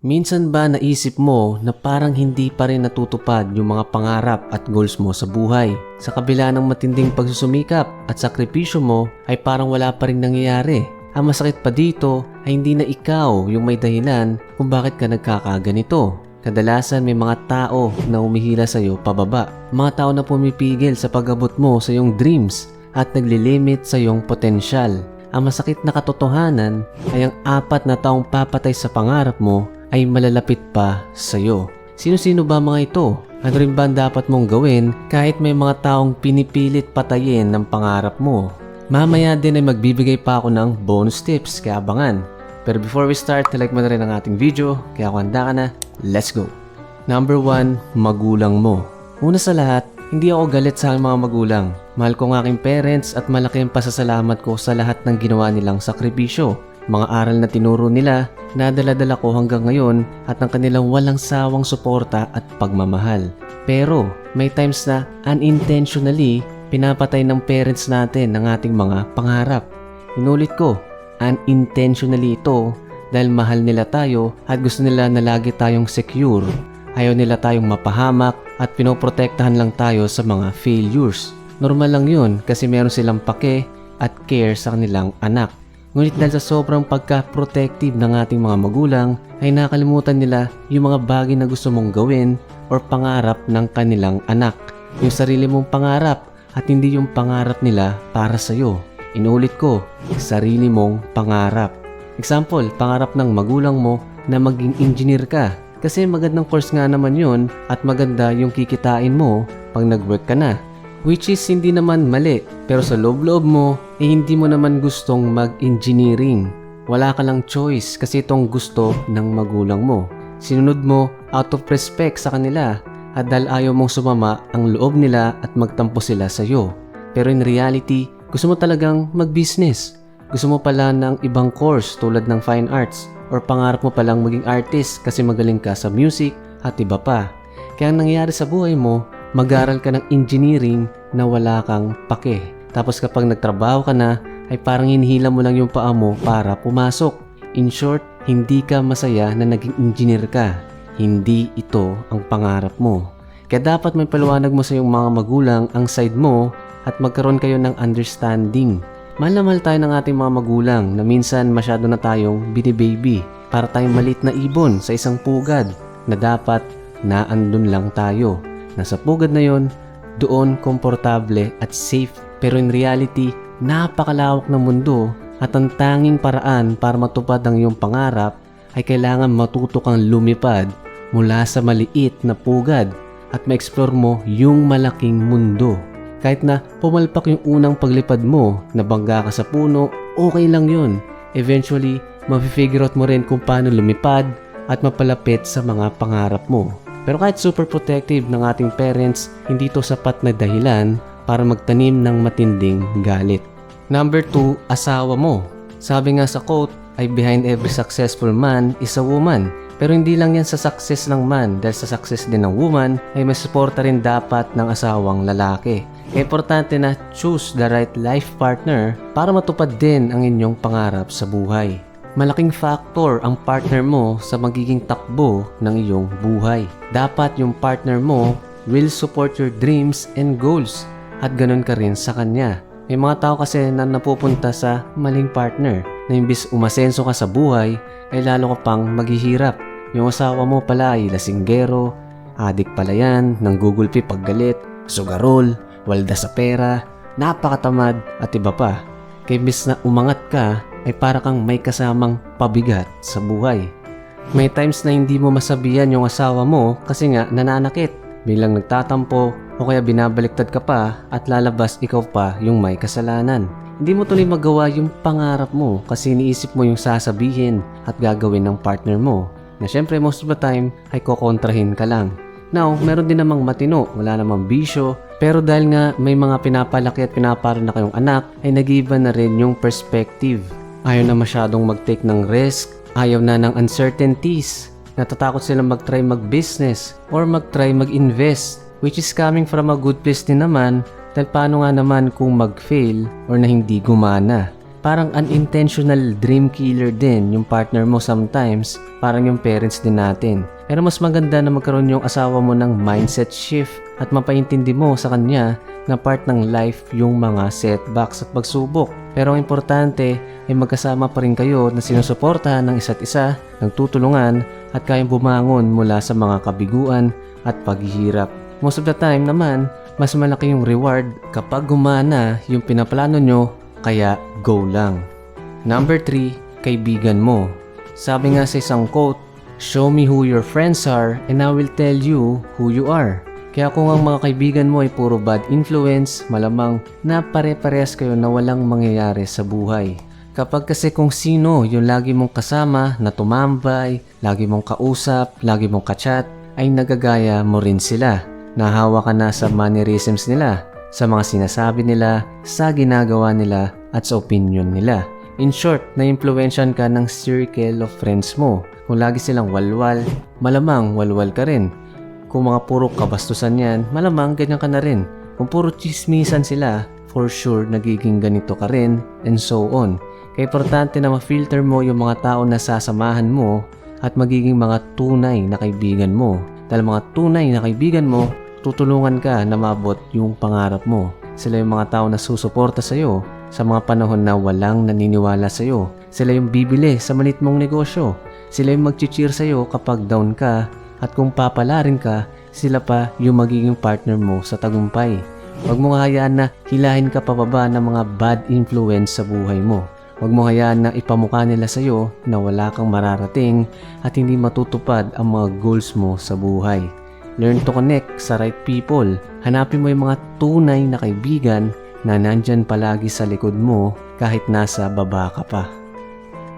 Minsan ba naisip mo na parang hindi pa rin natutupad yung mga pangarap at goals mo sa buhay? Sa kabila ng matinding pagsusumikap at sakripisyo mo ay parang wala pa rin nangyayari. Ang masakit pa dito ay hindi na ikaw yung may dahilan kung bakit ka nagkakaganito. Kadalasan may mga tao na umihila sa iyo pababa. Mga tao na pumipigil sa pag-abot mo sa iyong dreams at naglilimit sa iyong potensyal. Ang masakit na katotohanan ay ang 4 na taong papatay sa pangarap mo ay malalapit pa sa iyo. Sino-sino ba mga ito? Ano rin ba ang dapat mong gawin kahit may mga taong pinipilit patayin ng pangarap mo? Mamaya din ay magbibigay pa ako ng bonus tips kaya abangan. Pero before we start, like mo na rin ang ating video kaya kung handa ka na, let's go! Number 1, magulang mo. Una sa lahat, hindi ako galit sa aking mga magulang. Mahal ko ang aking parents at malaki ang pasasalamat ko sa lahat ng ginawa nilang sakripisyo. Mga aral na tinuro nila, nadala-dala ko hanggang ngayon at ang kanilang walang sawang suporta at pagmamahal. Pero may times na unintentionally pinapatay ng parents natin ang ating mga pangarap. Inulit ko, unintentionally ito dahil mahal nila tayo at gusto nila na lagi tayong secure. Ayaw nila tayong mapahamak at pinoprotektahan lang tayo sa mga failures. Normal lang yun kasi meron silang pake at care sa kanilang anak. Ngunit dahil sa sobrang pagka-protective ng ating mga magulang ay nakalimutan nila yung mga bagay na gusto mong gawin or pangarap ng kanilang anak. Yung sarili mong pangarap at hindi yung pangarap nila para sa'yo. Inulit ko, sarili mong pangarap. Example, pangarap ng magulang mo na maging engineer ka. Kasi magandang course nga naman yun at maganda yung kikitain mo pag nag-work ka na. Which is hindi naman mali, pero sa loob-loob mo, hindi mo naman gustong mag-engineering. Wala ka lang choice kasi itong gusto ng magulang mo. Sinunod mo out of respect sa kanila at dahil ayaw mong sumama ang loob nila at magtampo sila sa iyo. Pero in reality, gusto mo talagang mag-business. Gusto mo pala ng ibang course tulad ng fine arts or pangarap mo palang maging artist kasi magaling ka sa music at iba pa. Kaya ang nangyayari sa buhay mo, mag-aral ka ng engineering na wala kang pake. Tapos kapag nagtrabaho ka na, ay parang hinihila mo lang yung paa mo para pumasok. In short, hindi ka masaya na naging engineer ka. Hindi ito ang pangarap mo. Kaya dapat may paliwanag mo sa iyong mga magulang ang side mo at magkaroon kayo ng understanding. Mahal na mahal tayo ng ating mga magulang na minsan masyado na tayong binibaby para tayong malit na ibon sa isang pugad na dapat naandun lang tayo. Nasa pugad na yon, doon komportable at safe. Pero in reality, napakalawak ng mundo at ang tanging paraan para matupad ang iyong pangarap ay kailangan matuto kang lumipad mula sa maliit na pugad at ma-explore mo yung malaking mundo. Kahit na pumalpak yung unang paglipad mo, nabangga ka sa puno, okay lang yun. Eventually, mafe-figure out mo rin kung paano lumipad at mapalapit sa mga pangarap mo. Pero kahit super protective ng ating parents, hindi ito sapat na dahilan para magtanim ng matinding galit. Number 2, asawa mo. Sabi nga sa quote, ay behind every successful man is a woman. Pero hindi lang yan sa success ng man dahil sa success din ng woman ay may suporta rin dapat ng asawang lalaki. Kaya importante na choose the right life partner para matupad din ang inyong pangarap sa buhay. Malaking factor ang partner mo sa magiging takbo ng iyong buhay. Dapat yung partner mo will support your dreams and goals at ganun ka rin sa kanya. May mga tao kasi na napupunta sa maling partner na imbis umasenso ka sa buhay ay lalo ka pang maghihirap. Yung asawa mo pala ay lasinggero, adik pala yan, nanggugulpi paggalit, sugarol, walda sa pera, napakatamad at iba pa. Kaya imbis na umangat ka ay para kang may kasamang pabigat sa buhay. May times na hindi mo masabihan yung asawa mo kasi nga nananakit. Biglang nagtatampo o kaya binabaliktad ka pa at lalabas ikaw pa yung may kasalanan. Hindi mo tuloy magawa yung pangarap mo kasi iniisip mo yung sasabihin at gagawin ng partner mo na syempre most of the time ay kokontrahin ka lang. Now, meron din namang matino, wala namang bisyo, pero dahil nga may mga pinapalaki at pinaparo na kayong anak ay nag-iba na rin yung perspective. Ayaw na masyadong mag-take ng risk, ayaw na ng uncertainties, natatakot silang mag-try mag-business or mag-try mag-invest, which is coming from a good place din naman dahil paano nga naman kung mag-fail or na hindi gumana. Parang unintentional dream killer din yung partner mo sometimes, parang yung parents din natin. Pero mas maganda na magkaroon yung asawa mo ng mindset shift at mapaintindi mo sa kanya na part ng life yung mga setbacks at pagsubok. Pero ang importante ay magkasama pa rin kayo na sinusuportahan ng isa't isa, nagtutulungan at kayang bumangon mula sa mga kabiguan at paghihirap. Most of the time naman, mas malaki yung reward kapag gumana yung pinaplano nyo, kaya go lang. Number 3, kaibigan mo. Sabi nga sa isang quote, "Show me who your friends are and I will tell you who you are." Kaya kung ang mga kaibigan mo ay puro bad influence, malamang na pare-parehas kayo na walang mangyayari sa buhay. Kapag kasi kung sino yung lagi mong kasama na tumambay, lagi mong kausap, lagi mong kachat, ay nagagaya mo rin sila. Nahawa ka na sa mannerisms nila, sa mga sinasabi nila, sa ginagawa nila, at sa opinion nila. In short, na-influensyan ka ng circle of friends mo. Kung lagi silang walwal, malamang walwal ka rin. Kung mga puro kabastusan yan, malamang ganyan ka na rin. Kung puro chismisan sila, for sure nagiging ganito ka rin, and so on. Kaya importante na ma-filter mo yung mga tao na sasamahan mo at magiging mga tunay na kaibigan mo. Dahil mga tunay na kaibigan mo, tutulungan ka na maabot yung pangarap mo. Sila yung mga tao na susuporta sa'yo sa mga panahon na walang naniniwala sa'yo. Sila yung bibili sa malit mong negosyo. Sila yung mag-cheer sa'yo kapag down ka. At kung papalarin ka, sila pa yung magiging partner mo sa tagumpay. Huwag mo hayaan na hilahin ka pababa ng mga bad influence sa buhay mo. Huwag mo hayaan na ipamukha nila sa'yo na wala kang mararating at hindi matutupad ang mga goals mo sa buhay. Learn to connect sa right people. Hanapin mo yung mga tunay na kaibigan na nandyan palagi sa likod mo kahit nasa baba ka pa.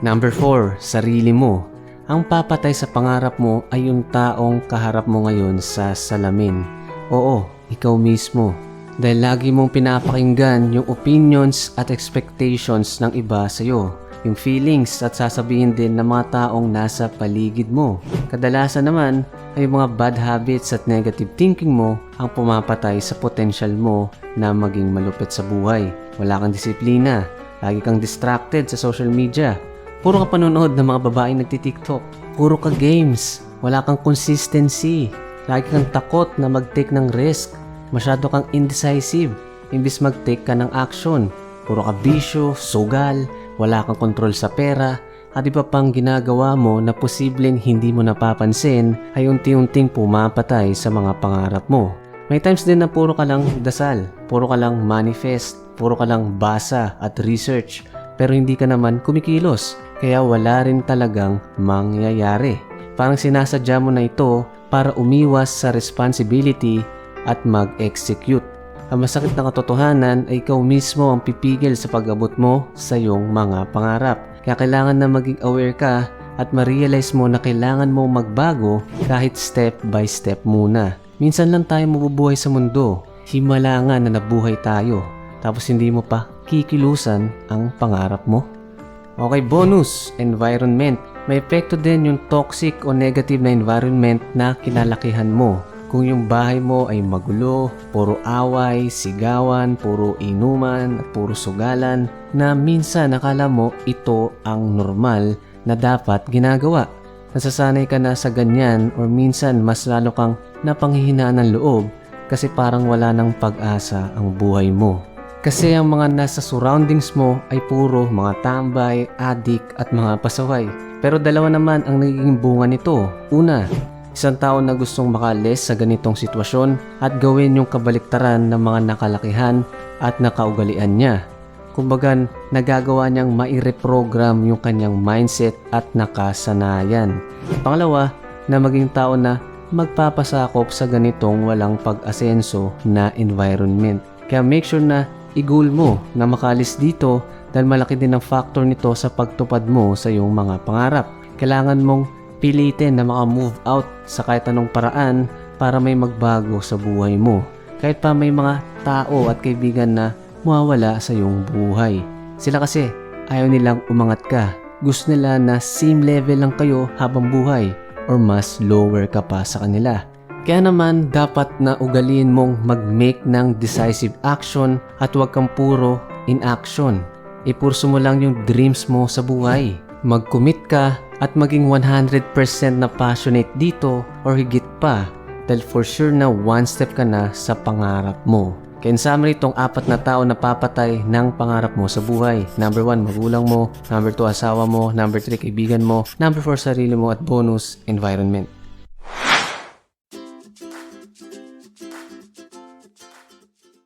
Number 4, sarili mo. Ang papatay sa pangarap mo ay yung taong kaharap mo ngayon sa salamin. Oo, ikaw mismo. Dahil lagi mong pinapakinggan yung opinions at expectations ng iba sa'yo. Yung feelings at sasabihin din ng mga taong nasa paligid mo. Kadalasan naman ay mga bad habits at negative thinking mo ang pumapatay sa potential mo na maging malupit sa buhay. Wala kang disiplina, lagi kang distracted sa social media. Puro ka panonood ng mga babaeng nagtitiktok. Puro ka games. Wala kang consistency. Lagi kang takot na mag-take ng risk. Masyado kang indecisive. Imbis mag-take ka ng action. Puro ka bisyo, sugal, wala kang kontrol sa pera, at iba pang ginagawa mo na posibleng hindi mo napapansin ay unti-unting pumapatay sa mga pangarap mo. May times din na puro ka lang dasal, puro ka lang manifest, puro ka lang basa at research, pero hindi ka naman kumikilos. Kaya wala rin talagang mangyayari. Parang sinasadya mo na ito para umiwas sa responsibility at mag-execute. Ang masakit na katotohanan ay ikaw mismo ang pipigil sa pag-abot mo sa iyong mga pangarap. Kaya kailangan na maging aware ka at ma-realize mo na kailangan mo magbago kahit step by step muna. Minsan lang tayo mabubuhay sa mundo. Himala nga na nabuhay tayo. Tapos hindi mo pa kikilusan ang pangarap mo. Okay, bonus, environment. May epekto din yung toxic o negative na environment na kinalakihan mo. Kung yung bahay mo ay magulo, puro away, sigawan, puro inuman, at puro sugalan, na minsan nakala mo ito ang normal na dapat ginagawa. Nasasanay ka na sa ganyan or minsan mas lalo kang napanghihinaan ng loob kasi parang wala ng pag-asa ang buhay mo. Kasi ang mga nasa surroundings mo ay puro mga tambay, adik at mga pasaway. Pero dalawa naman ang nagiging bunga nito. Una, isang tao na gustong makalis sa ganitong sitwasyon at gawin yung kabaliktaran ng mga nakalakihan at nakaugalian niya. Kumbaga, nagagawa niyang mai-reprogram yung kanyang mindset at nakasanayan. Pangalawa, na maging tao na magpapasakop sa ganitong walang pag-asenso na environment. Kaya make sure na i-goal mo na makalis dito dahil malaki din ang factor nito sa pagtupad mo sa iyong mga pangarap. Kailangan mong pilitin na maka-move out sa kahit anong paraan para may magbago sa buhay mo. Kahit pa may mga tao at kaibigan na mawawala sa iyong buhay. Sila kasi ayaw nilang umangat ka. Gusto nila na same level lang kayo habang buhay or mas lower ka pa sa kanila. Kaya naman dapat na ugaliin mong mag-make ng decisive action at huwag kang puro inaction. ipurso mo lang yung dreams mo sa buhay. Mag-commit ka at maging 100% na passionate dito or higit pa dahil for sure na one step ka na sa pangarap mo. Kaya in summary, itong 4 na tao na papatay ng pangarap mo sa buhay. Number 1, magulang mo. Number 2, asawa mo. Number 3, kaibigan mo. Number 4, sarili mo. At bonus, environment.